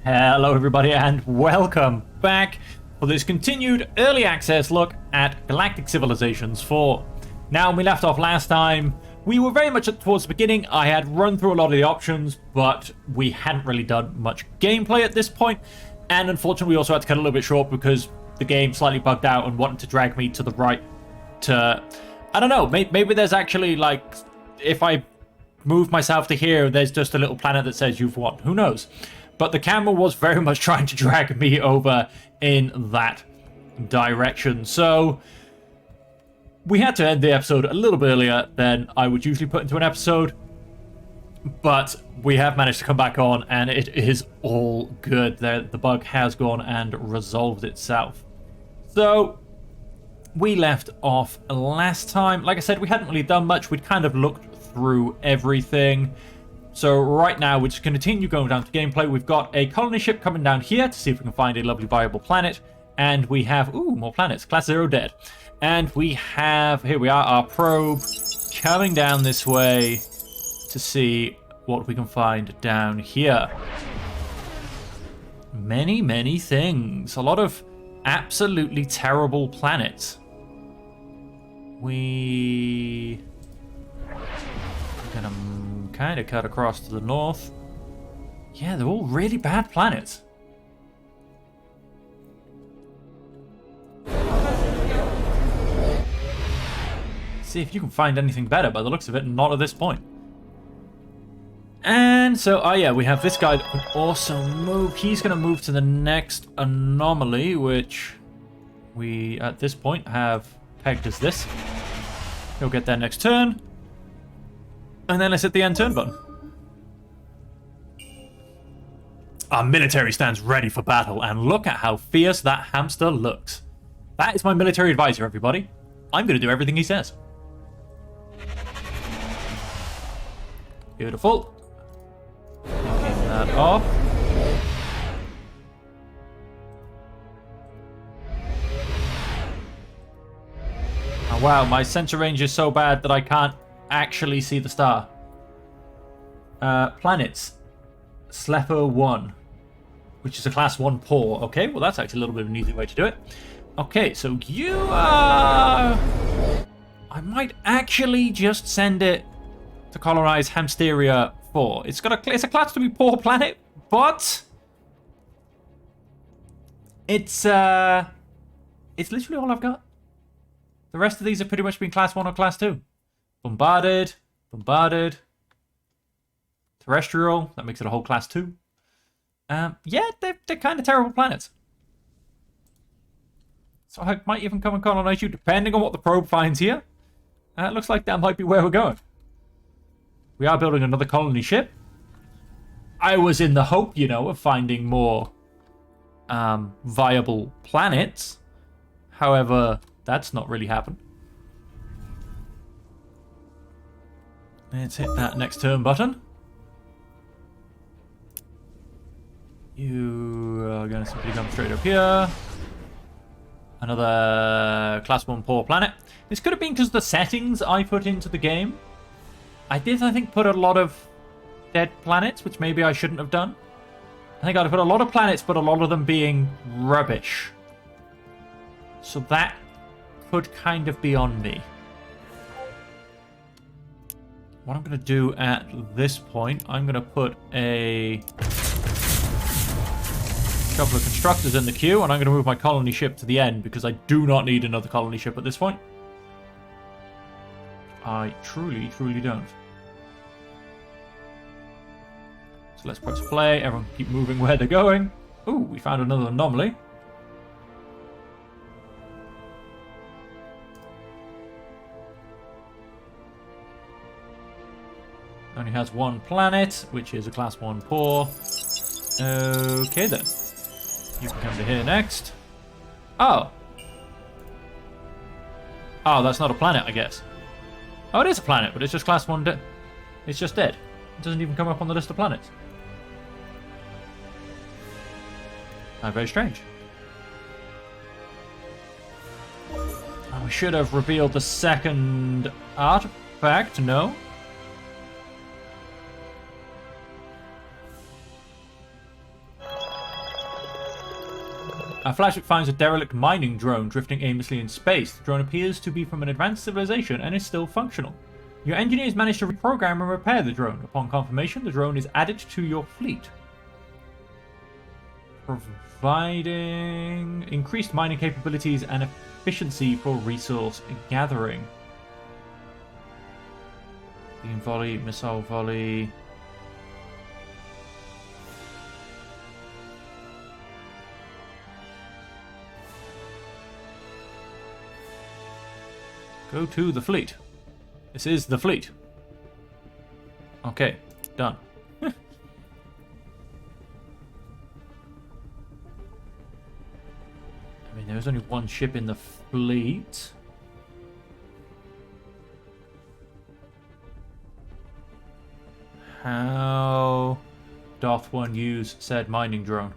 Hello everybody and welcome back for this continued early access look at Galactic Civilizations 4. Now, when we left off last time, we were very much towards the beginning. I had run through a lot of the options, but we hadn't really done much gameplay at this point. And unfortunately, we also had to cut a little bit short because the game slightly bugged out and wanted to drag me to the right to... I don't know, maybe there's actually, like, if I move myself to here, there's just a little planet that says you've won. Who knows? But the camera was very much trying to drag me over in that direction. So we had to end the episode a little bit earlier than I would usually put into an episode. But we have managed to come back on and it is all good. The bug has gone and resolved itself. So we left off last time. Like I said, we hadn't really done much. We'd kind of looked through everything. So right now, we're just going to continue going down to gameplay. We've got a colony ship coming down here to see if we can find a lovely viable planet. And we have, ooh, more planets. Class 0 dead. And we have, here we are, our probe coming down this way to see what we can find down here. Many, many things. A lot of absolutely terrible planets. We're gonna kind of cut across to the north. Yeah, they're all really bad planets. See if you can find anything better by the looks of it, not at this point. And so, oh yeah, we have this guy that can also move. He's going to move to the next anomaly, which we, at this point, have pegged as this. He'll get there next turn. And then let's hit the end turn button. Our military stands ready for battle, and look at how fierce that hamster looks. That is my military advisor, everybody. I'm going to do everything he says. Beautiful. Taking that off. Oh, wow, my sensor range is so bad that I can't actually see the star. Planets. Slepper 1, which is a class 1 poor. Okay, well that's actually a little bit of an easy way to do it. Okay, so you are... I might actually just send it to colonize Hamsteria 4. It's a class to be poor planet, but it's literally all I've got. The rest of these have pretty much been class 1 or class 2. Bombarded. Terrestrial, that makes it a whole class 2. Yeah, they're kind of terrible planets. So I might even come and colonize you, depending on what the probe finds here. It looks like that might be where we're going. We are building another colony ship. I was in the hope, you know, of finding more viable planets. However, that's not really happened. Let's hit that next turn button. You are going to simply come straight up here. Another class 1 poor planet. This could have been because of the settings I put into the game. I think, put a lot of dead planets, which maybe I shouldn't have done. I think I'd put a lot of planets, but a lot of them being rubbish. So that could kind of be on me. What I'm going to do at this point, I'm going to put a couple of constructors in the queue, and I'm going to move my colony ship to the end because I do not need another colony ship at this point. I truly, truly don't. So let's press play. Everyone keep moving where they're going. Ooh, we found another anomaly. Only has one planet, which is a class 1 poor. Okay then. You can come to here next. Oh. Oh, that's not a planet, I guess. Oh, it is a planet, but it's just class 1 dead. It's just dead. It doesn't even come up on the list of planets. Very strange. Oh, we should have revealed the second artifact, no? A flashlight finds a derelict mining drone drifting aimlessly in space. The drone appears to be from an advanced civilization and is still functional. Your engineers managed to reprogram and repair the drone. Upon confirmation, the drone is added to your fleet. Providing increased mining capabilities and efficiency for resource gathering. Beam volley, missile volley. Go to the fleet. This is the fleet. Okay, done. I mean, there's only one ship in the fleet. How doth one use said mining drone?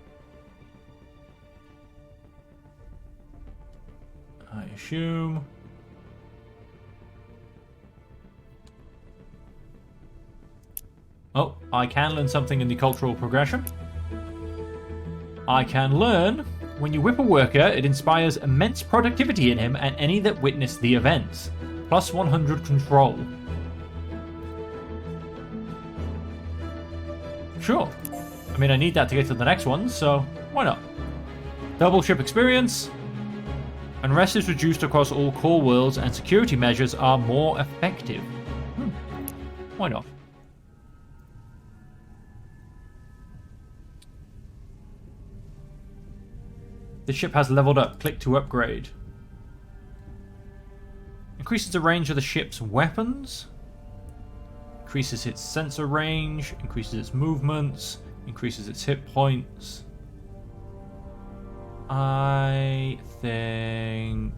I assume... Oh, I can learn something in the cultural progression. I can learn, when you whip a worker, it inspires immense productivity in him and any that witness the events. Plus 100 control. Sure. I mean, I need that to get to the next one, so why not? Double ship experience. Unrest is reduced across all core worlds and security measures are more effective. Why not? The ship has leveled up. Click to upgrade. Increases the range of the ship's weapons. Increases its sensor range. Increases its movements. Increases its hit points. I think...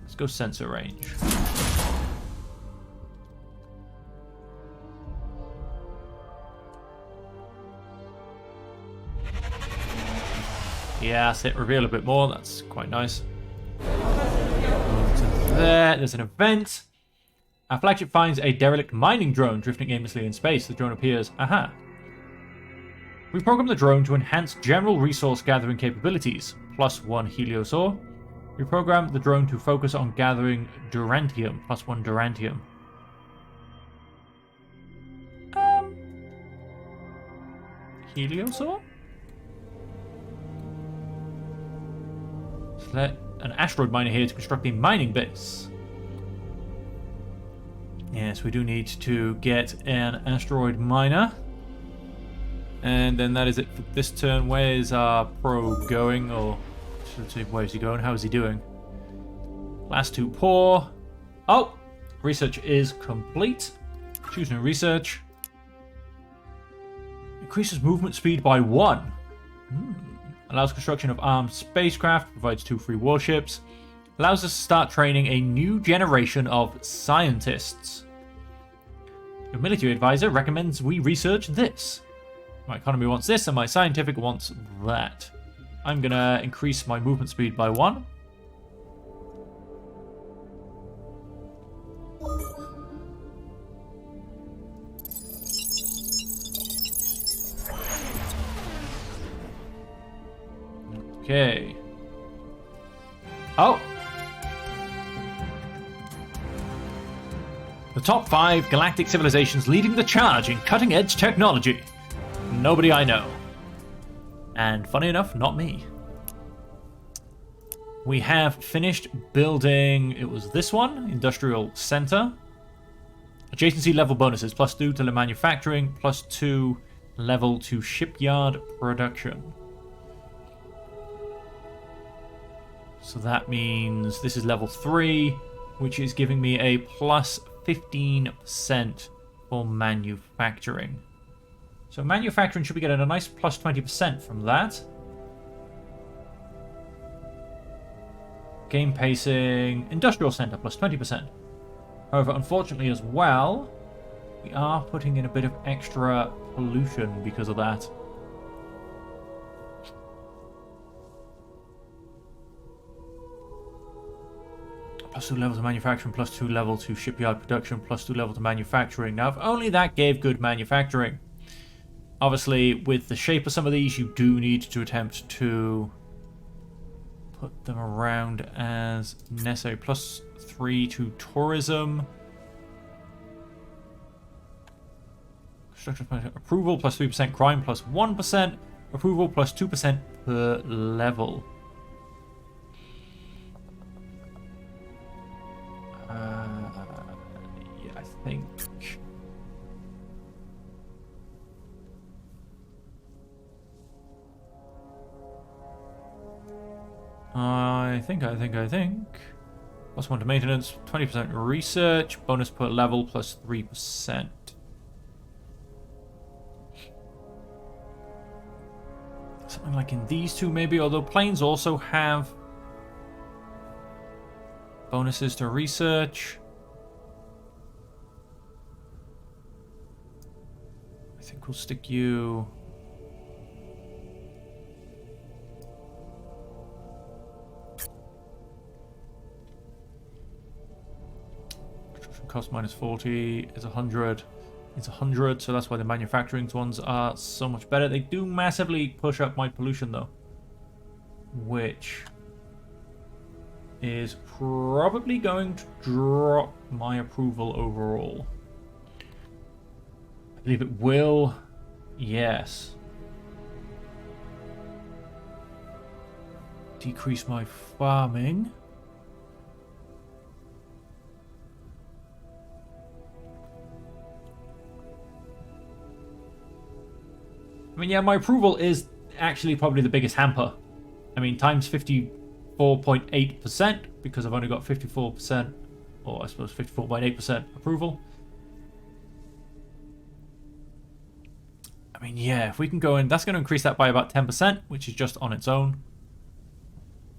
Let's go sensor range. Yeah, that's it. Reveal a bit more. That's quite nice. There's an event. Our flagship finds a derelict mining drone drifting aimlessly in space. The drone appears. Aha. We program the drone to enhance general resource gathering capabilities. Plus 1 heliosaur. We program the drone to focus on gathering durantium. Plus 1 durantium. Heliosaur? Select an asteroid miner here to construct a mining base. Yes, we do need to get an asteroid miner. And then that is it for this turn. Where is our pro going? Or should I say, where is he going? How is he doing? Last two poor. Oh! Research is complete. Choose new research. Increases movement speed by 1. Allows construction of armed spacecraft. Provides 2 free warships. Allows us to start training a new generation of scientists. Your military advisor recommends we research this. My economy wants this and my scientific wants that. I'm gonna increase my movement speed by 1. Okay. Oh! The top 5 galactic civilizations leading the charge in cutting-edge technology. Nobody I know. And funny enough, not me. We have finished building, it was this one, Industrial Center. Adjacency level bonuses, +2 to the manufacturing, +2 level to shipyard production. So that means this is level 3, which is giving me a +15% for manufacturing. So manufacturing should be getting a nice +20% from that. Game pacing, industrial center +20%. However, unfortunately as well, we are putting in a bit of extra pollution because of that. +2 level to manufacturing, +2 level to shipyard production, +2 level to manufacturing. Now, if only that gave good manufacturing. Obviously, with the shape of some of these, you do need to attempt to put them around as necessary. +3 to tourism. Approval +3%, crime +1%, approval +2% per level. Yeah, I think. I think. +1 to maintenance, 20% research, bonus per level +3%. Something like in these two, maybe, although planes also have bonuses to research. I think we'll stick you. Cost -40 is 100. It's 100, so that's why the manufacturing ones are so much better. They do massively push up my pollution, though, which is probably going to drop my approval overall. I believe it will. Yes. Decrease my farming. I mean, yeah, my approval is actually probably the biggest hamper. I mean, times 54.8%, because I've only got 54%, or I suppose 54.8% approval. I mean, yeah, if we can go in, that's going to increase that by about 10%, which is just on its own.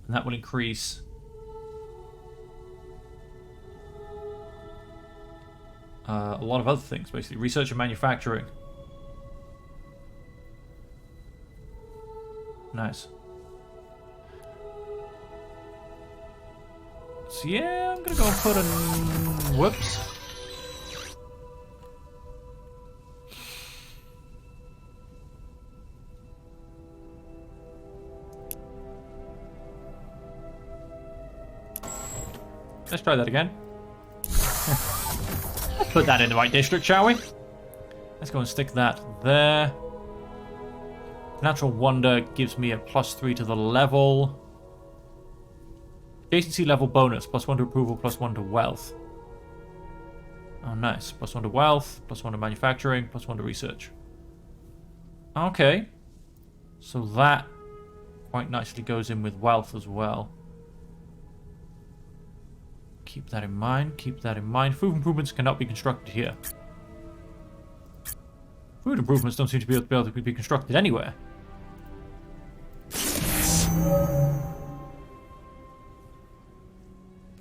And that will increase a lot of other things, basically. Research and manufacturing. Nice. So yeah, I'm gonna go and put in. Whoops. Let's try that again. Let's put that in the right district, shall we? Let's go and stick that there. Natural Wonder gives me a +3 to the level. Adjacency level bonus, +1 to approval, +1 to wealth. Oh, nice. +1 to wealth, +1 to manufacturing, +1 to research. Okay. So that quite nicely goes in with wealth as well. Keep that in mind, keep that in mind. Food improvements cannot be constructed here. Food improvements don't seem to be able to be constructed anywhere.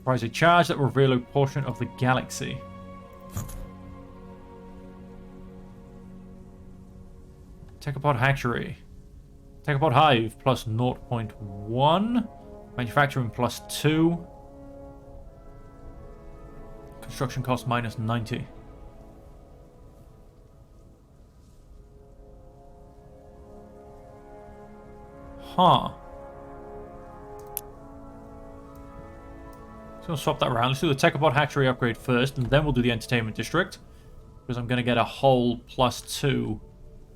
Prize a charge that will reveal a portion of the galaxy. Techopod hatchery. Techopod hive plus 0.1. Manufacturing plus 2. Construction cost minus 90. Huh. So we'll swap that around. Let's do the Techopod hatchery upgrade first, and then we'll do the entertainment district. Because I'm going to get a whole +2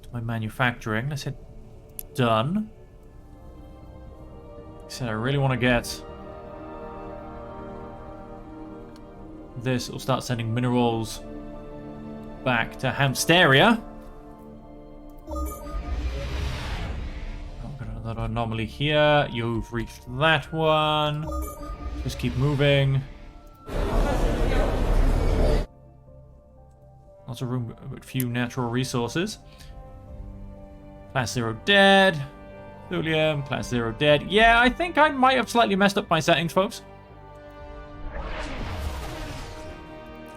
to my manufacturing. Let's hit done. Like I said, I really want to get this. It'll start sending minerals back to Hamsteria. I've got another anomaly here. You've reached that one. Just keep moving. Lots of room, but few natural resources. Class 0 dead. Thulium, Class 0 dead. Yeah, I think I might have slightly messed up my settings, folks.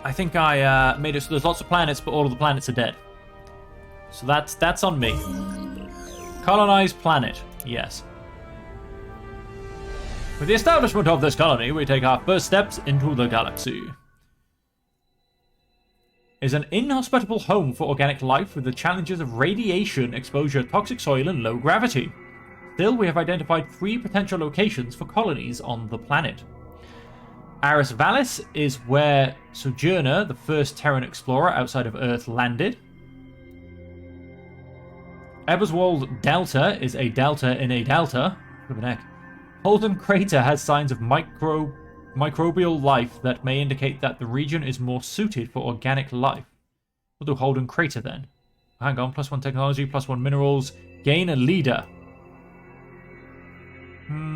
I think I made it so there's lots of planets, but all of the planets are dead. So that's on me. Colonized planet, yes. With the establishment of this colony, we take our first steps into the galaxy. is an inhospitable home for organic life with the challenges of radiation exposure, toxic soil, and low gravity. Still, we have identified 3 potential locations for colonies on the planet. Aris Vallis is where Sojourner, the first Terran explorer outside of Earth, landed. Eberswald Delta is a delta in a delta. Holden Crater has signs of microbial life that may indicate that the region is more suited for organic life. We'll do Holden Crater then. Hang on, +1 technology, +1 minerals, gain a leader. I'm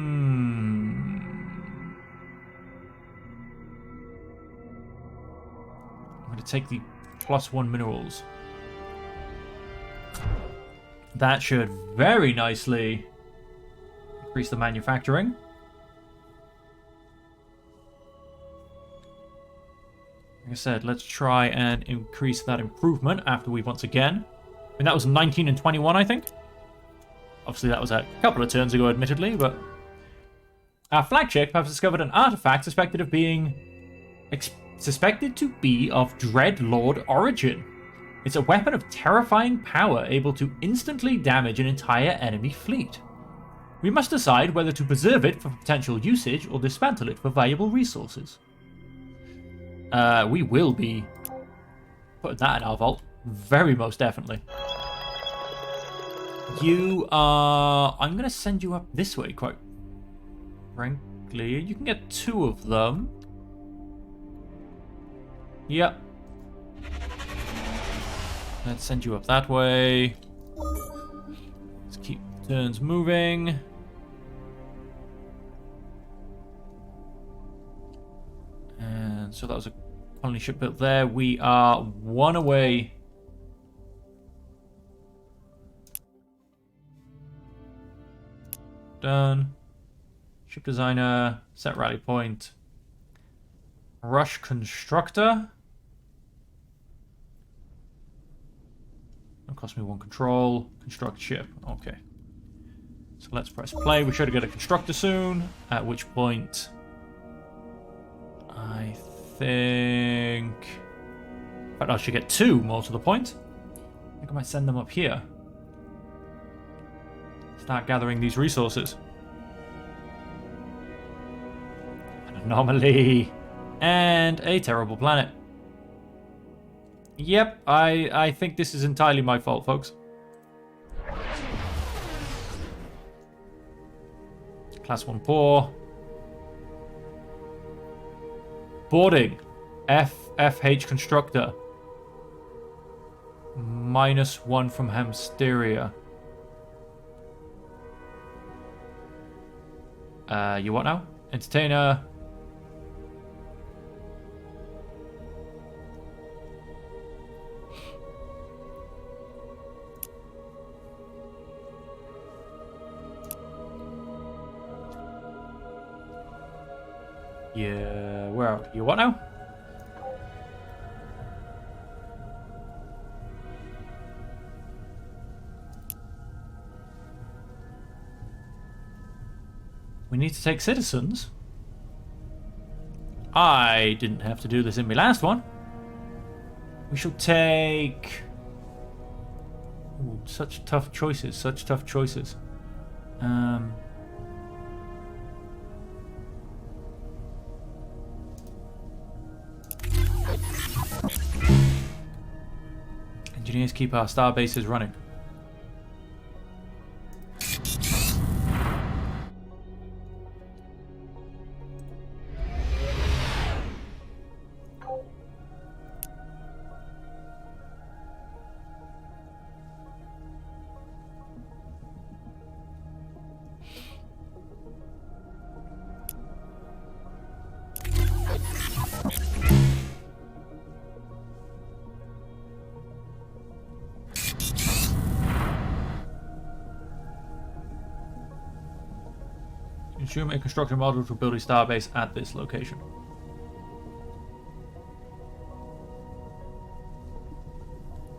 going to take the +1 minerals. That should very nicely increase the manufacturing. Like I said, let's try and increase that improvement after we once again... I mean, that was 19 and 21, I think. Obviously, that was a couple of turns ago, admittedly, but... Our flagship has discovered an artifact suspected of being... suspected to be of Dreadlord origin. It's a weapon of terrifying power, able to instantly damage an entire enemy fleet. We must decide whether to preserve it for potential usage or dismantle it for valuable resources. We will be putting that in our vault. Very most definitely. You are... I'm going to send you up this way, quite frankly. You can get 2 of them. Yep. Let's send you up that way. Let's keep turns moving. And so that was a colony ship built there. We are 1 away. Done. Ship designer, set rally point. Rush constructor. It'll cost me 1 control. Construct ship. Okay. So let's press play. We should get a constructor soon. At which point... I think... In fact, I should get 2 more to the point. I think I might send them up here. Start gathering these resources. An anomaly. And a terrible planet. Yep, I think this is entirely my fault, folks. Class 1 poor. Boarding. FH constructor. -1 from Hamsteria. You what now? Entertainer. Yeah, where are you? What now? We need to take citizens. I didn't have to do this in my last one. We shall take... Ooh, such tough choices, such tough choices. Engineers keep our star bases running. Consume a construction model to build a starbase at this location.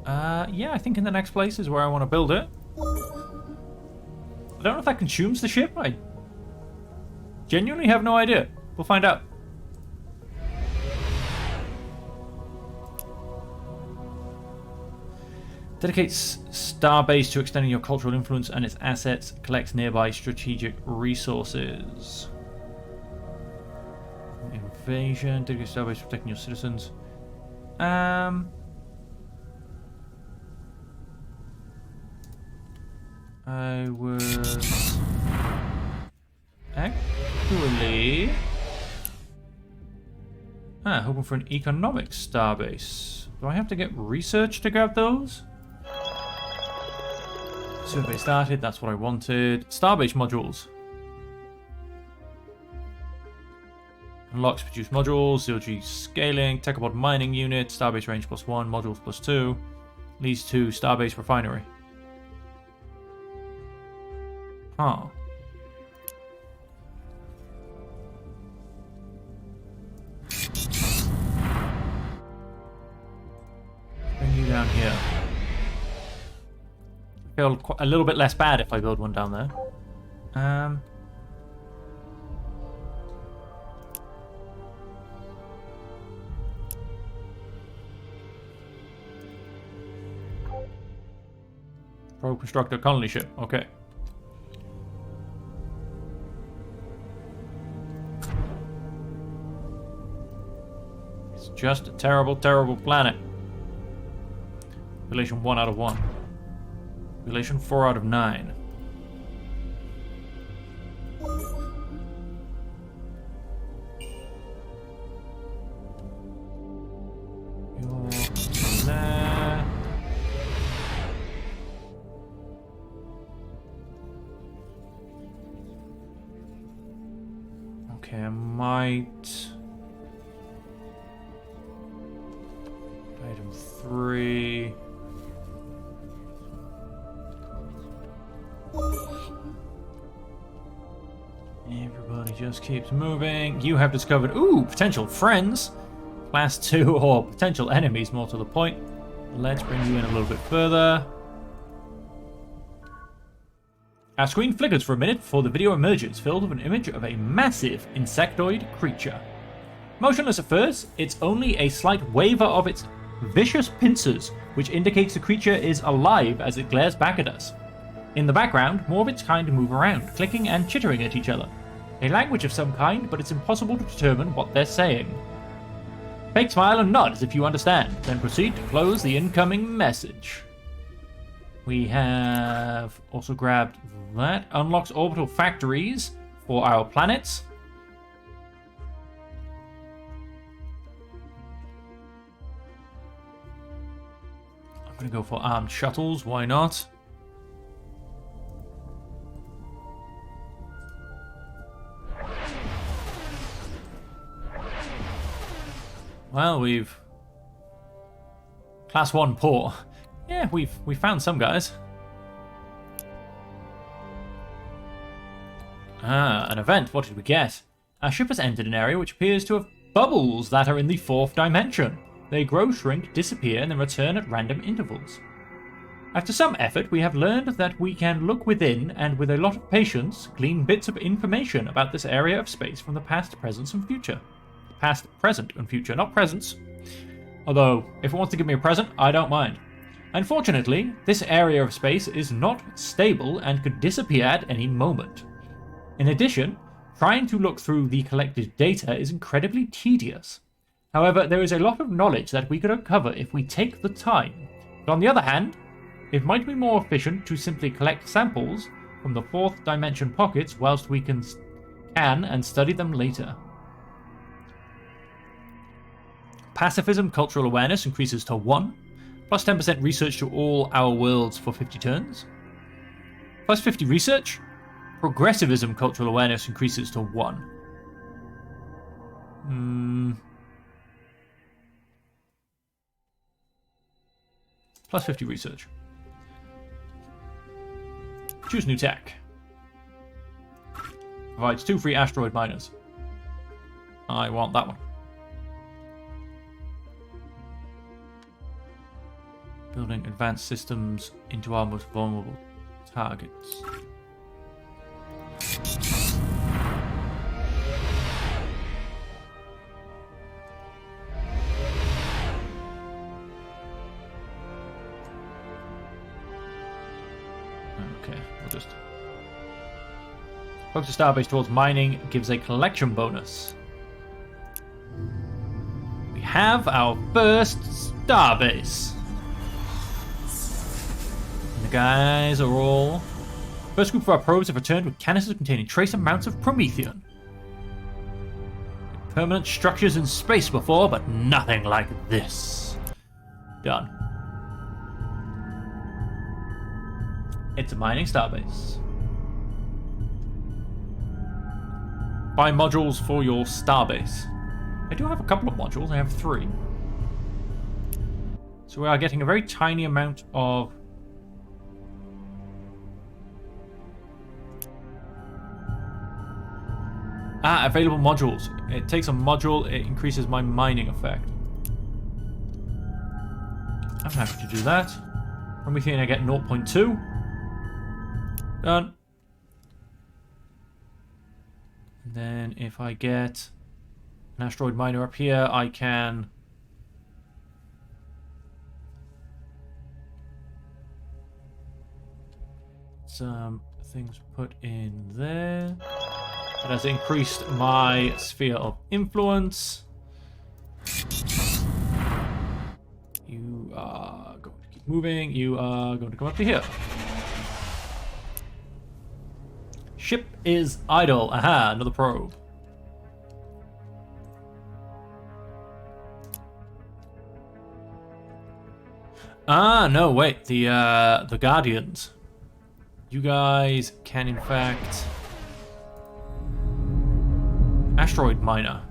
Yeah, I think in the next place is where I want to build it. I don't know if that consumes the ship. I genuinely have no idea. We'll find out. Dedicates starbase to extending your cultural influence and its assets. Collects nearby strategic resources. Invasion. Dedicates starbase protecting your citizens. I was actually hoping for an economic starbase. Do I have to get research to grab those? Survey started, that's what I wanted. Starbase modules. Unlocks produce modules, 0G scaling, Techopod mining unit, starbase range +1, modules +2. Leads to starbase refinery. Huh. Bring you down here. I feel a little bit less bad if I build one down there. Pro-construct a colony ship. Okay. It's just a terrible, terrible planet. Relation 1 out of 1. Relation 4 out of 9. You're there. Okay, I might... Item 3... Everybody just keeps moving. You have discovered, potential friends. Class 2 or potential enemies, more to the point. Let's bring you in a little bit further. Our screen flickers for a minute before the video emerges, filled with an image of a massive insectoid creature. Motionless at first, it's only a slight waver of its vicious pincers, which indicates the creature is alive as it glares back at us. In the background, more of its kind move around, clicking and chittering at each other. A language of some kind, but it's impossible to determine what they're saying. Fake smile and nod as if you understand, then proceed to close the incoming message. We have also grabbed that. Unlocks orbital factories for our planets. I'm going to go for armed shuttles, why not? Well, we've... Class 1 poor. Yeah, we found some guys. An event. What did we get? Our ship has entered an area which appears to have bubbles that are in the 4th dimension. They grow, shrink, disappear, and then return at random intervals. After some effort, we have learned that we can look within and, with a lot of patience, glean bits of information about this area of space from the past, present, and future. Past, present, and future, not presents. Although, if it wants to give me a present, I don't mind. Unfortunately, this area of space is not stable and could disappear at any moment. In addition, trying to look through the collected data is incredibly tedious. However, there is a lot of knowledge that we could uncover if we take the time. But on the other hand, it might be more efficient to simply collect samples from the 4th dimension pockets whilst we can and study them later. Pacifism cultural awareness increases to 1. Plus 10% research to all our worlds for 50 turns. Plus 50 research. Progressivism cultural awareness increases to 1. Plus 50 research. Choose new tech. Provides 2 free asteroid miners. I want that one. Building advanced systems into our most vulnerable targets. Okay, we'll just focus the starbase towards mining. Gives a collection bonus. We have our first starbase. And the guys are all... First group of our probes have returned with canisters containing trace amounts of Promethean. Permanent structures in space before, but nothing like this. Done. It's a mining starbase. Buy modules for your starbase. I do have a couple of modules. I have 3. So we are getting a very tiny amount of... available modules. It takes a module, it increases my mining effect. I'm happy to do that. Promethean, I get 0.2. Done. And then if I get an asteroid miner up here, I can... some things put in there. It has increased my sphere of influence. You are going to keep moving. You are going to come up to here. Ship is idle. Aha, another probe. Ah, no, wait. The Guardians. You guys can, in fact... Asteroid miner.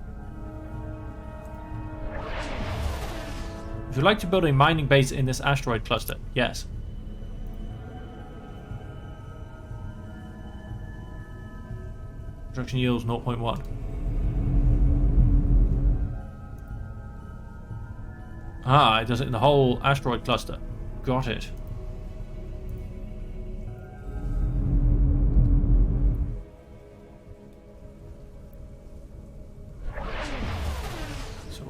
Would you like to build a mining base in this asteroid cluster? Yes. Production yields 0.1. Ah, it does it in the whole asteroid cluster. Got it.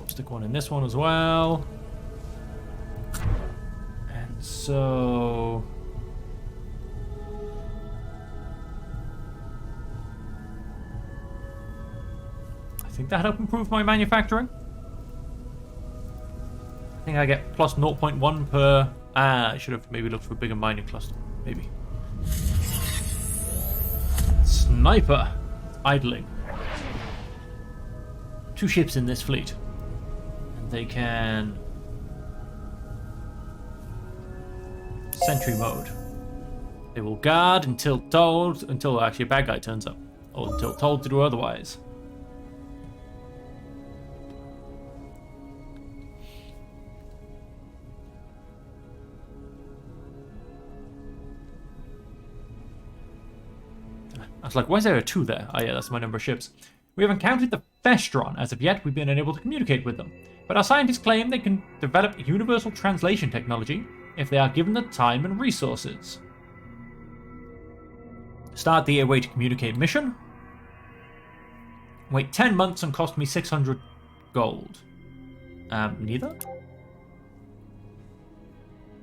Stick one in this one as well. And so... I think that helped improve my manufacturing. I think I get plus 0.1 per... I should have maybe looked for a bigger mining cluster. Maybe. Sniper. Idling. 2 ships in this fleet. They can sentry mode. They will guard until actually a bad guy turns up, or until told to do otherwise. I was like, why is there a 2 there? Oh yeah, that's my number of ships. We have encountered the Vestron. As of yet, we've been unable to communicate with them. But our scientists claim they can develop universal translation technology if they are given the time and resources. Start the Away to Communicate mission. Wait 10 months and cost me 600 gold. Neither?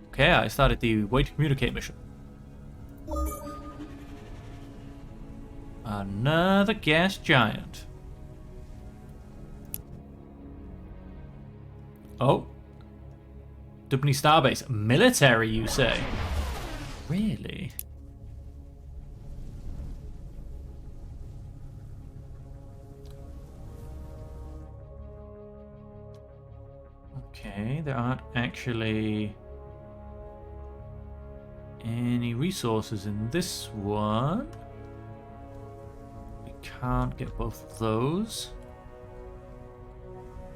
Okay, I started the Way to Communicate mission. Another gas giant. Oh. Dubney Starbase. Military, you say? Really? Okay, there aren't actually any resources in this one. We can't get both of those.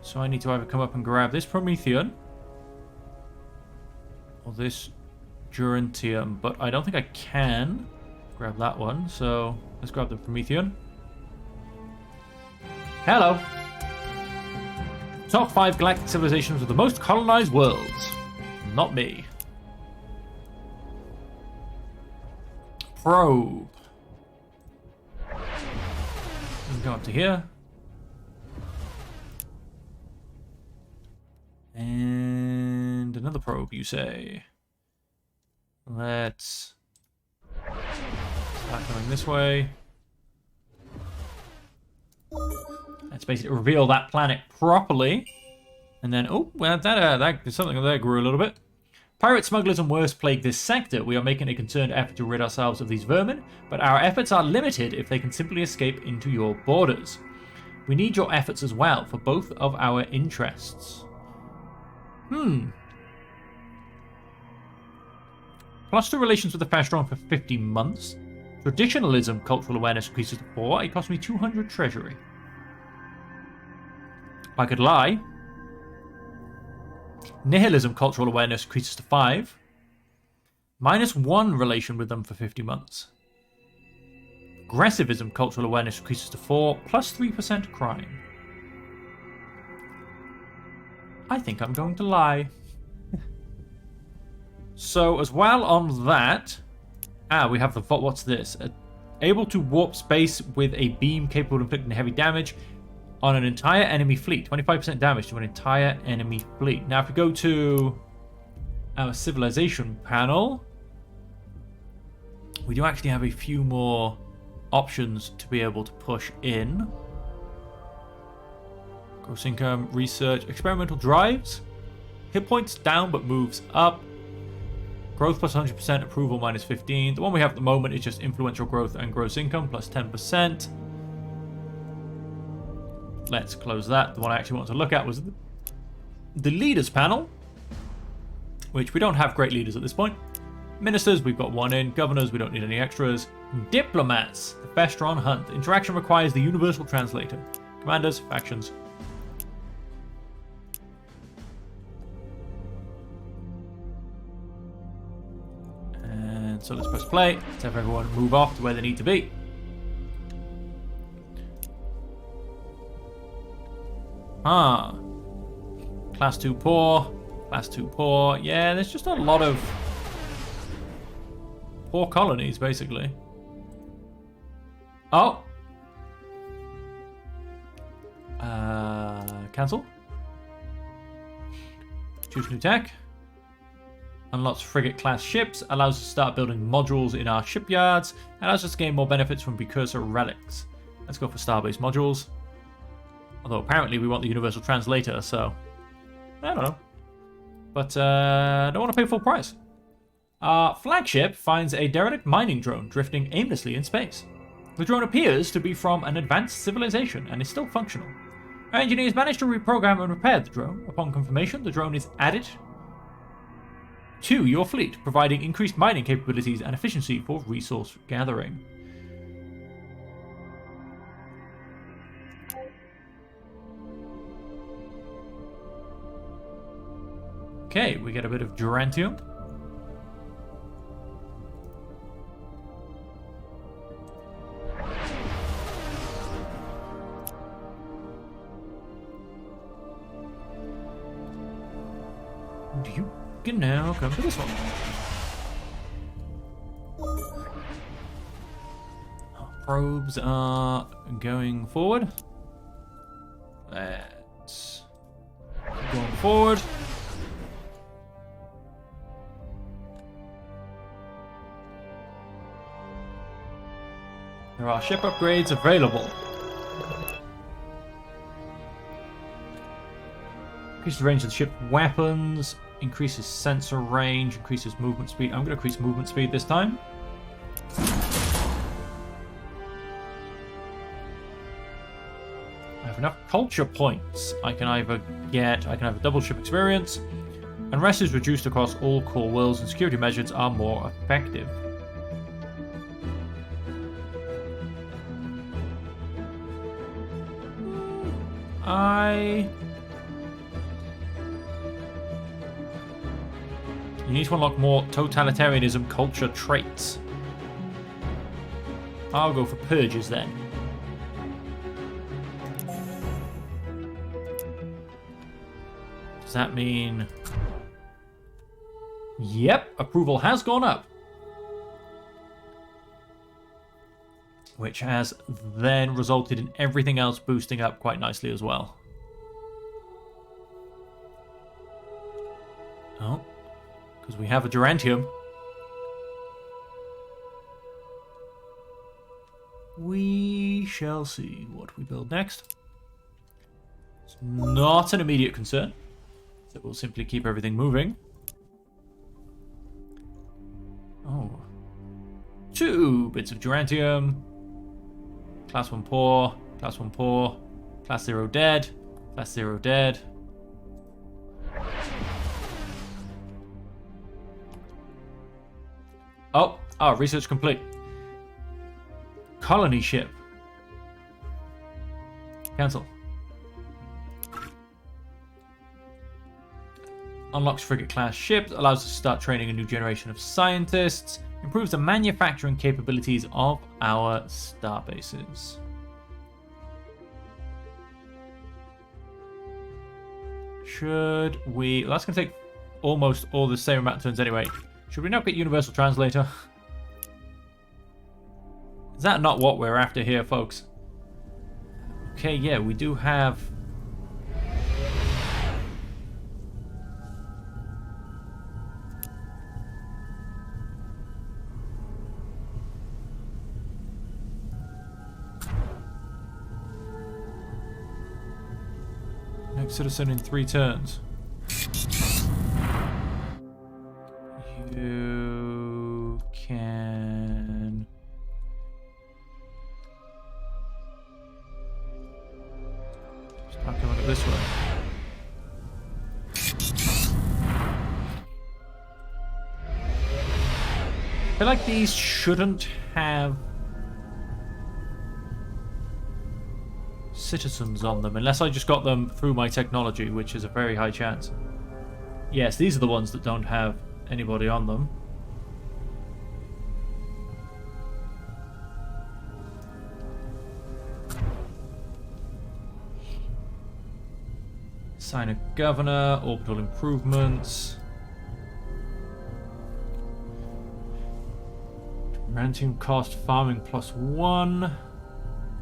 So I need to either come up and grab this Promethean or this Duranthium, but I don't think I can grab that one, so let's grab the Promethean. Hello! Top 5 galactic civilizations with the most colonized worlds. Not me. Probe. We can go up to here. And another probe, you say. Let's Start coming this way. Let's basically reveal that planet properly. And then, oh, well, that something there grew a little bit. Pirate smugglers and worse plague this sector. We are making a concerted effort to rid ourselves of these vermin, but our efforts are limited if they can simply escape into your borders. We need your efforts as well for both of our interests. Plus 2 relations with the Fastron for 50 months. Traditionalism, cultural awareness increases to 4. It cost me 200 treasury. I could lie. Nihilism, cultural awareness increases to 5. -1 relation with them for 50 months. Aggressivism, cultural awareness increases to 4. Plus 3% crime. I think I'm going to lie. So, as well on that... we have the... What's this? Able to warp space with a beam capable of inflicting heavy damage on an entire enemy fleet. 25% damage to an entire enemy fleet. Now, if we go to our civilization panel, we do actually have a few more options to be able to push in. Gross income, research, experimental drives. Hit points down but moves up. Growth plus 100%, approval minus 15. The one we have at the moment is just influential growth and gross income plus 10%. Let's close that. The one I actually wanted to look at was the leaders panel, which we don't have great leaders at this point. Ministers, we've got 1 in. Governors, we don't need any extras. Diplomats, the Fastron Hunt. Interaction requires the universal translator. Commanders, factions. And so let's press play. Let's have everyone move off to where they need to be. Class 2 poor. Class 2 poor. Yeah, there's just a lot of poor colonies, basically. Oh. Cancel. Choose new tech. Unlocks frigate-class ships. Allows us to start building modules in our shipyards. Allows us to gain more benefits from precursor relics. Let's go for Starbase modules. Although apparently we want the universal translator, so... I don't know. But I don't want to pay full price. Our flagship finds a derelict mining drone drifting aimlessly in space. The drone appears to be from an advanced civilization and is still functional. Our engineers managed to reprogram and repair the drone. Upon confirmation, the drone is added to your fleet, providing increased mining capabilities and efficiency for resource gathering. Okay, we get a bit of Durantium. You can now come to this one. Our probes are going forward. Let's keep going forward. There are ship upgrades available. Increases the range of the ship weapons, increases sensor range, increases movement speed. I'm going to increase movement speed this time. I have enough culture points. I can have a double ship experience. Unrest is reduced across all core worlds and security measures are more effective. You need to unlock more totalitarianism culture traits. I'll go for purges then. Does that mean... Yep, approval has gone up. Which has then resulted in everything else boosting up quite nicely as well. Oh, because we have a Durantium. We shall see what we build next. It's not an immediate concern, so we'll simply keep everything moving. Oh. 2 bits of Durantium. Class 1 poor. Class 1 poor. Class 0 dead. Class 0 dead. Oh, research complete. Colony ship. Cancel. Unlocks frigate class ships, allows us to start training a new generation of scientists, improves the manufacturing capabilities of our star bases. Should we... Well, that's going to take almost all the same amount of turns anyway. Should we not get Universal Translator? Is that not what we're after here, folks? Okay, yeah, we do have... Next citizen in 3 turns. You can... Start coming up this way. I feel like these shouldn't have citizens on them, unless I just got them through my technology, which is a very high chance. Yes, these are the ones that don't have anybody on them. Sign a governor, orbital improvements. Durantium cost, farming +1.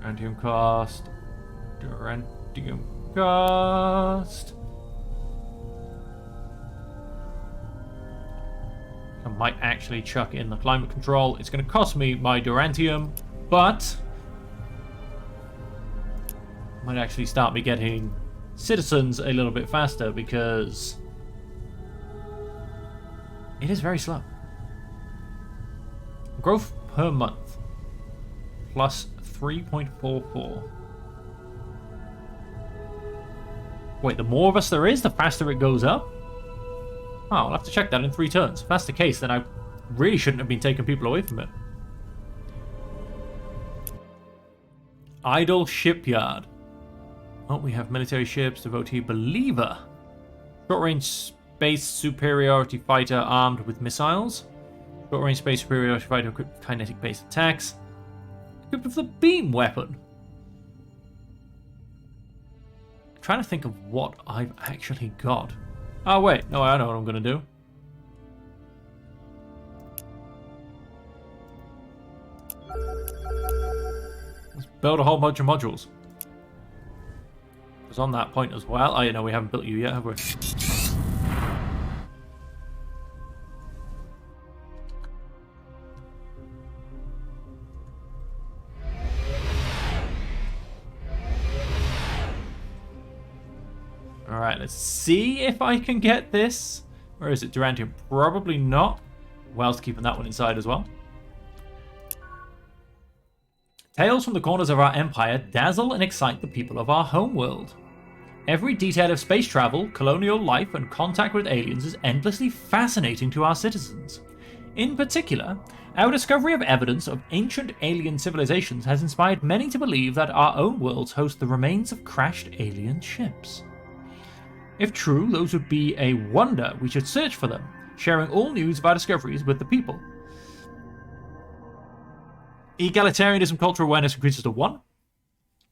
Durantium cost. Durantium cost. I might actually chuck in the climate control. It's going to cost me my Durantium, but might actually start me getting citizens a little bit faster because it is very slow. Growth per month plus 3.44. Wait, the more of us there is, the faster it goes up? Oh, I'll have to check that in 3 turns. If that's the case, then I really shouldn't have been taking people away from it. Idle shipyard. Oh, we have military ships, devotee believer. Short-range space superiority fighter armed with missiles. Short-range space superiority fighter equipped with kinetic-based attacks. Equipped with a beam weapon. I'm trying to think of what I've actually got. Oh, wait. No, I know what I'm going to do. Let's build a whole bunch of modules. Because on that point as well... Oh, you know, we haven't built you yet, have we? Alright, let's see if I can get this. Where is it? Durantium? Probably not. Well's keeping that one inside as well. Tales from the corners of our empire dazzle and excite the people of our homeworld. Every detail of space travel, colonial life, and contact with aliens is endlessly fascinating to our citizens. In particular, our discovery of evidence of ancient alien civilizations has inspired many to believe that our own worlds host the remains of crashed alien ships. If true, those would be a wonder. We should search for them, sharing all news of our discoveries with the people. Egalitarianism, cultural awareness increases to 1.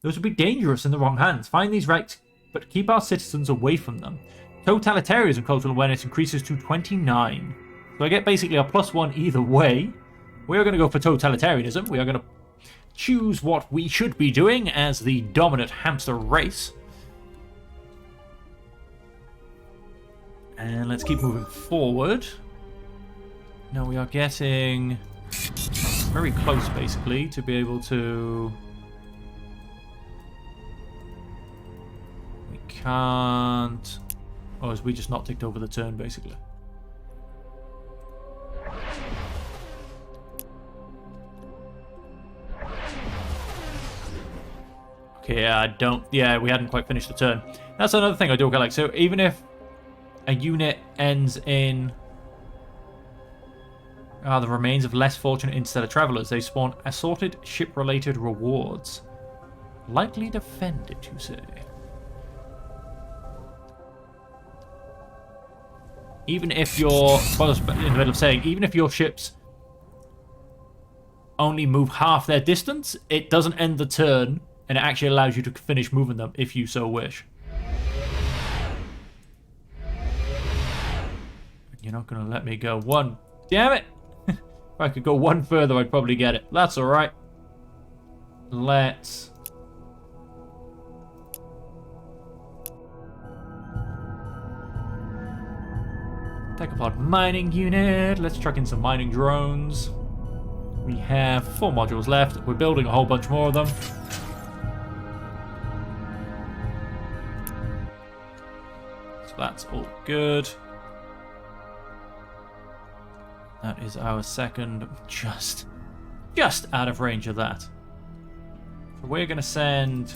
Those would be dangerous in the wrong hands. Find these rights, but keep our citizens away from them. Totalitarianism, cultural awareness increases to 29. So I get basically a +1 either way. We are going to go for totalitarianism. We are going to choose what we should be doing as the dominant hamster race. And let's keep moving forward. Now we are getting very close, basically, to be able to... We can't... Or is we just not ticked over the turn, basically? Okay, yeah, I don't... Yeah, we hadn't quite finished the turn. That's another thing I do like. So even if a unit ends in... the remains of less fortunate interstellar travelers, they spawn assorted ship-related rewards. Likely defended, you say? Even if your... Well, I was in the middle of saying, even if your ships only move half their distance, it doesn't end the turn, and it actually allows you to finish moving them if you so wish. You're not going to let me go one. Damn it! If I could go one further, I'd probably get it. That's alright. Let's... Take apart mining unit. Let's chuck in some mining drones. We have 4 modules left. We're building a whole bunch more of them. So that's all good. That is our second, just out of range of that. So we're going to send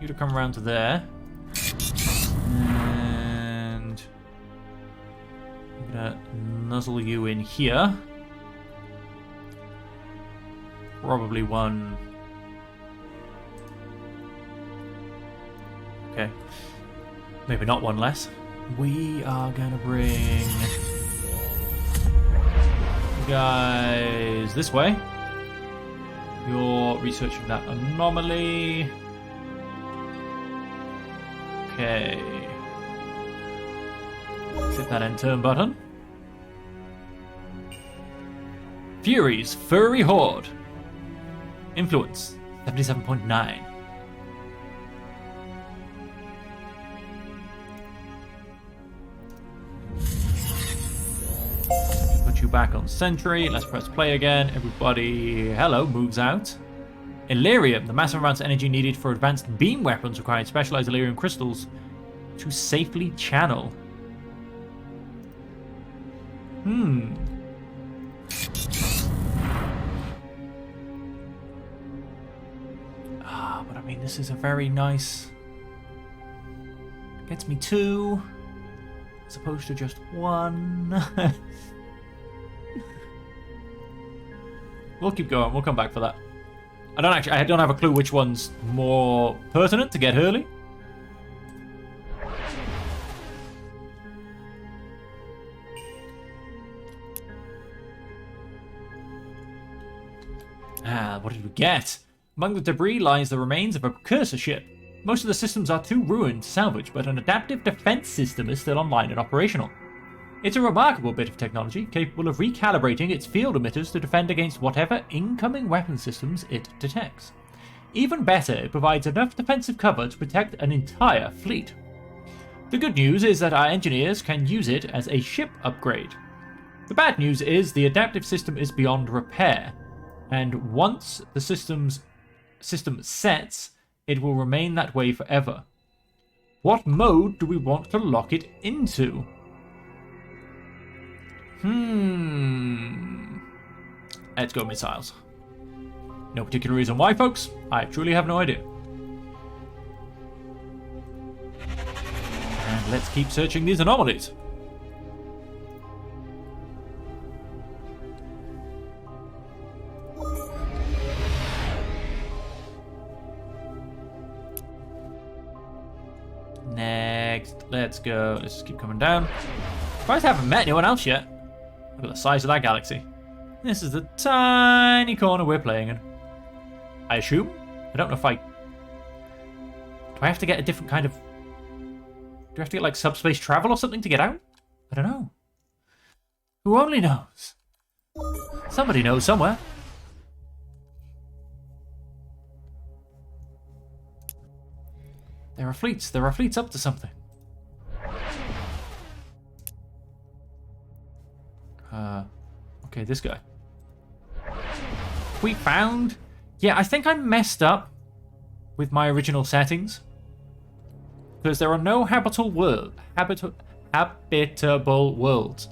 you to come around to there. And I'm going to nuzzle you in here. Probably one... Okay. Maybe not one less. We are gonna bring you guys this way. You're researching that anomaly. Okay. Hit that end turn button. Fury's Furry Horde. Influence 77.9. You back on sentry. Let's press play again. Everybody, hello, moves out. Illyrium, the massive amounts of energy needed for advanced beam weapons requiring specialized Illyrium crystals to safely channel. But I mean, this is a very nice... Gets me 2 as opposed to just 1. We'll keep going. We'll come back for that. I don't have a clue which one's more pertinent to get early. What did we get? Among the debris lies the remains of a precursor ship. Most of the systems are too ruined to salvage, but an adaptive defense system is still online and operational. It's a remarkable bit of technology, capable of recalibrating its field emitters to defend against whatever incoming weapon systems it detects. Even better, it provides enough defensive cover to protect an entire fleet. The good news is that our engineers can use it as a ship upgrade. The bad news is the adaptive system is beyond repair, and once the system sets, it will remain that way forever. What mode do we want to lock it into? Let's go missiles. No particular reason why, folks. I truly have no idea. And let's keep searching these anomalies. Next, let's go. Let's just keep coming down. Surprised I haven't met anyone else yet. Look at the size of that galaxy. This is the tiny corner we're playing in. I assume? I don't know if I... Do I have to get a different kind of... Do I have to get like subspace travel or something to get out? I don't know. Who only knows? Somebody knows somewhere. There are fleets up to something. Okay, this guy. We found... Yeah, I think I messed up with my original settings. Because there are no habitable worlds.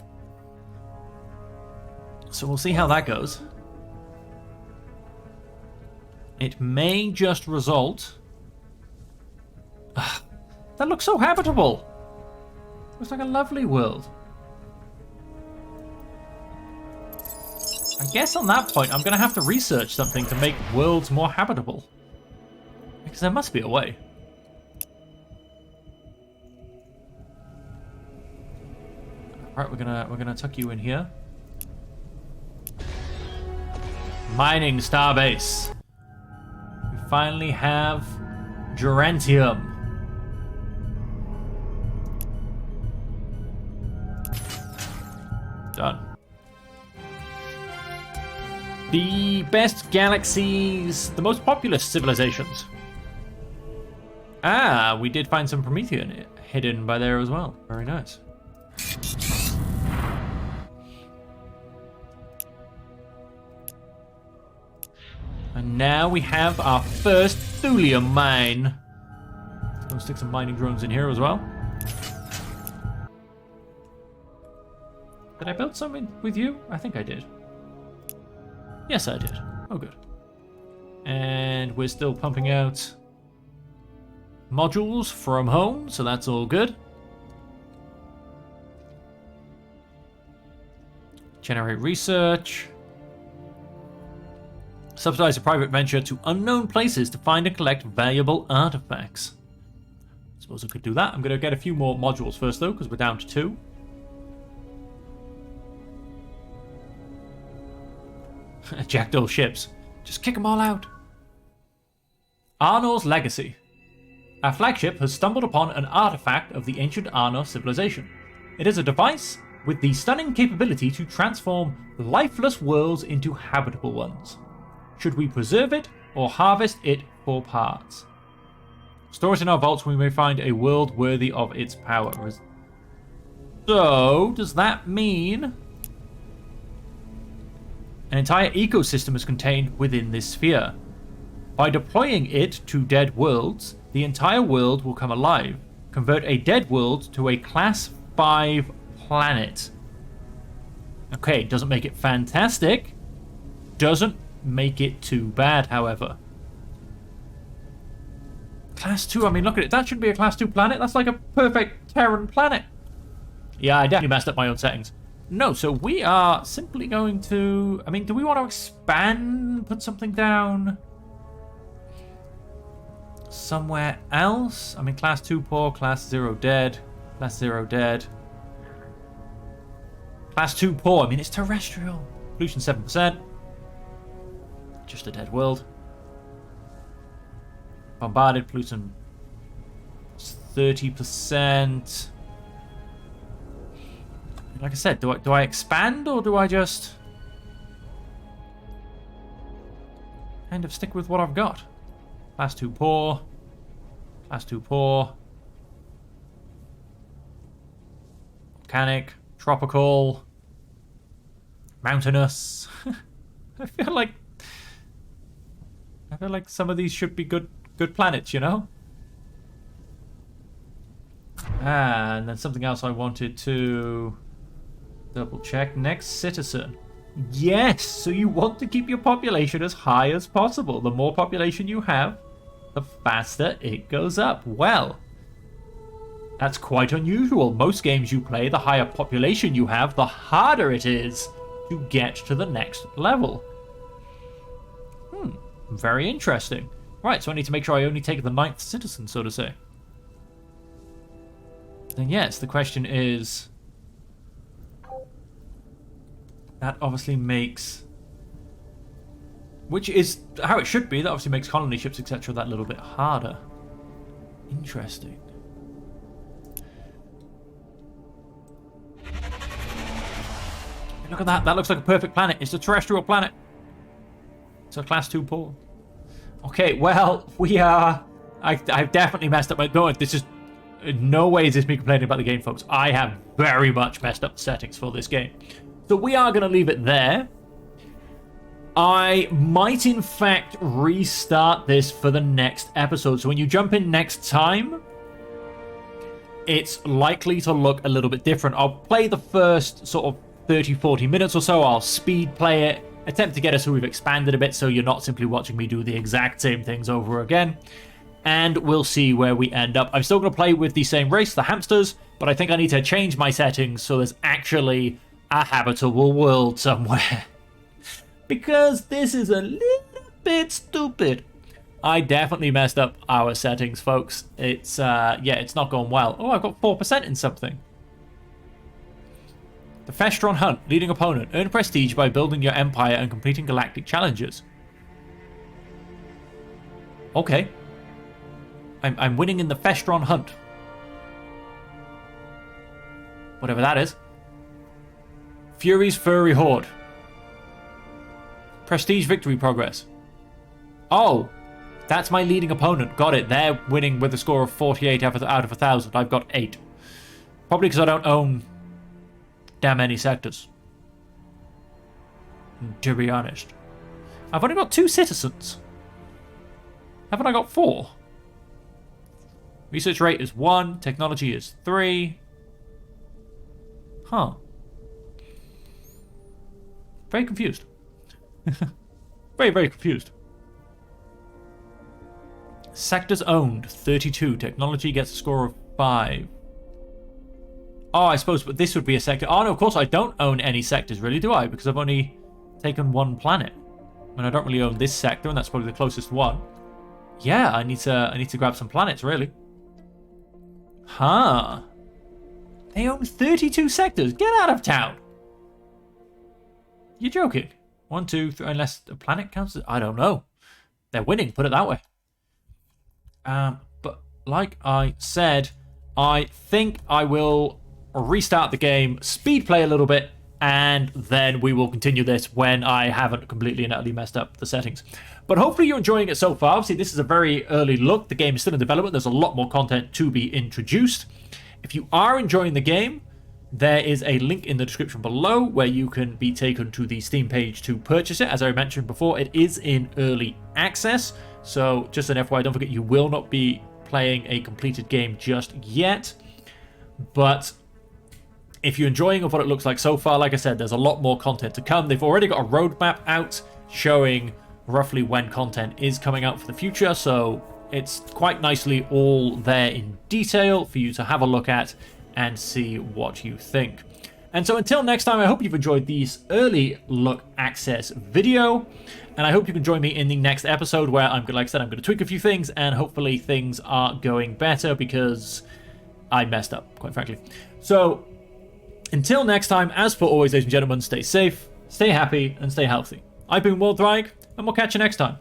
So we'll see how that goes. It may just result... that looks so habitable. Looks like a lovely world. I guess on that point, I'm going to have to research something to make worlds more habitable. Because there must be a way. Alright, we're gonna tuck you in here. Mining starbase. We finally have Duranthium. Done. The best galaxies, the most populous civilizations. Ah, we did find some Promethean hidden by there as well. Very nice. And now we have our first thulium mine. Gonna stick some mining drones in here as well. Did I build something with you? I think I did. Yes, I did. Oh, good. And we're still pumping out modules from home, so that's all good. Generate research. Subsidize a private venture to unknown places to find and collect valuable artifacts. Suppose I could do that. I'm going to get a few more modules first, though, because we're down to 2. Jackdaw ships. Just kick them all out. Arnor's Legacy. Our flagship has stumbled upon an artifact of the ancient Arnor civilization. It is a device with the stunning capability to transform lifeless worlds into habitable ones. Should we preserve it or harvest it for parts? Store it in our vaults when we may find a world worthy of its power. So, does that mean an entire ecosystem is contained within this sphere? By deploying it to dead worlds, the entire world will come alive. Convert a dead world to a Class 5 planet. Okay, doesn't make it fantastic. Doesn't make it too bad, however. Class 2, I mean, look at it. That should be a Class 2 planet. That's like a perfect Terran planet. Yeah, I definitely messed up my own settings. No, so we are simply going to... I mean, do we want to expand? Put something down somewhere else? I mean, Class 2 poor, Class 0 dead. Class 0 dead. Class 2 poor. I mean, it's terrestrial. Pollution 7%. Just a dead world. Bombarded, pollution 30%. Like I said, do I expand or do I just kind of stick with what I've got? Class 2 poor. Class 2 poor. Volcanic. Tropical. Mountainous. I feel like some of these should be good planets, you know? And then something else I wanted to double check. Next citizen. Yes, so you want to keep your population as high as possible. The more population you have, the faster it goes up. Well, that's quite unusual. Most games you play, the higher population you have, the harder it is to get to the next level. Very interesting. Right, so I need to make sure I only take the 9th citizen, so to say. Then yes, the question is... That obviously makes... Which is how it should be. That obviously makes colony ships, etc. that little bit harder. Interesting. Look at that. That looks like a perfect planet. It's a terrestrial planet. It's a Class 2 poor. Okay, well, we are... I've definitely messed up my... No, this is... In no way is this me complaining about the game, folks. I have very much messed up the settings for this game. So we are going to leave it there. I might, in fact, restart this for the next episode. So when you jump in next time, it's likely to look a little bit different. I'll play the first sort of 30, 40 minutes or so. I'll speed play it, attempt to get us so we've expanded a bit so you're not simply watching me do the exact same things over again. And we'll see where we end up. I'm still going to play with the same race, the hamsters, but I think I need to change my settings so there's actually a habitable world somewhere. Because this is a little bit stupid. I definitely messed up our settings, folks. It's, yeah, it's not going well. Oh, I've got 4% in something. The Festron Hunt, leading opponent. Earn prestige by building your empire and completing galactic challenges. Okay. I'm winning in the Festron Hunt. Whatever that is. Fury's Furry Horde. Prestige victory progress. Oh, that's my leading opponent. Got it. They're winning with a score of 48 out of 1,000. I've got 8. Probably because I don't own damn many sectors. To be honest. I've only got 2 citizens. Haven't I got 4? Research rate is 1. Technology is 3. Huh. Very confused. Very, very confused. Sectors owned, 32. Technology gets a score of 5. Oh, I suppose, but this would be a sector. Oh, no, of course I don't own any sectors, really, do I? Because I've only taken 1 planet. And I don't really own this sector, and that's probably the closest one. Yeah, I need to grab some planets, really. Huh. They own 32 sectors. Get out of town. You're joking. 1, 2, 3, unless a planet counts. I don't know. They're winning, put it that way. But like I said, I think I will restart the game, speed play a little bit, and then we will continue this when I haven't completely and utterly messed up the settings. But hopefully you're enjoying it so far. Obviously, this is a very early look. The game is still in development. There's a lot more content to be introduced. If you are enjoying the game, there is a link in the description below where you can be taken to the Steam page to purchase it. As I mentioned before, it is in early access. So just an FYI, don't forget you will not be playing a completed game just yet. But if you're enjoying what it looks like so far, like I said, there's a lot more content to come. They've already got a roadmap out showing roughly when content is coming out for the future. So it's quite nicely all there in detail for you to have a look at and see what you think. And so until next time, I hope you've enjoyed this early look access video. And I hope you can join me in the next episode where I'm, like I said, I'm going to tweak a few things and hopefully things are going better because I messed up, quite frankly. So until next time, as per always, ladies and gentlemen, stay safe, stay happy, and stay healthy. I've been World Drag, and we'll catch you next time.